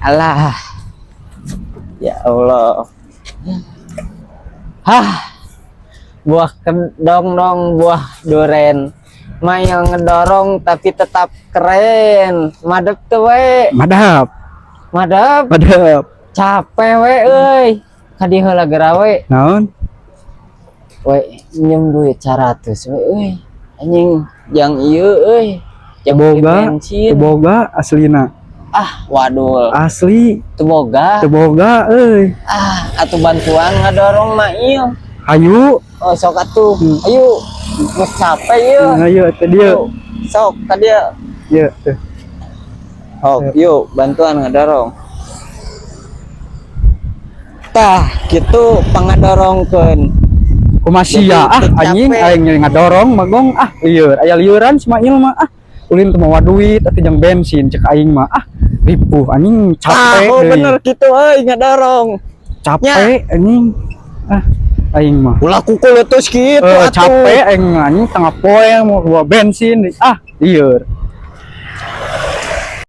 Alah. Ya Allah. Hah. Buah kedong dong, buah duren. Mah yang ngedorong tapi tetap keren. Madep tuh we. Madap. Madep. Madap. Capek we euy. Kadi heula geura we. Naon? We njem duit 100 we euy. Anjing yang ieu euy. Yang Boga, bensin. boga aslina. Ah, waduh. Asli, Teu boga. boga euy. Ah, atuh bantuan ngadorong mah ieu. Hayu. Oh, sok atuh. Ayo. Geus capek ieu. Hayu teh dia. Sok ka dieu. Ieu teh. Oh, yuk bantuan ngedorong. Tah, kitu pangadorongkeun. Kumasia Jadi, anjing capek. aing nyari ngadorong magong lieur aya lieuran Ismail mah ulin teu mawa duit atuh jeung bensin cek aing mah ripuh anjing capek Oh deui. bener gitu euy ngadorong. Capek anjing aing mah Ulah kukul leuteus kitu atuh. capek aing anjing tengah poe mau bawa bensin lieur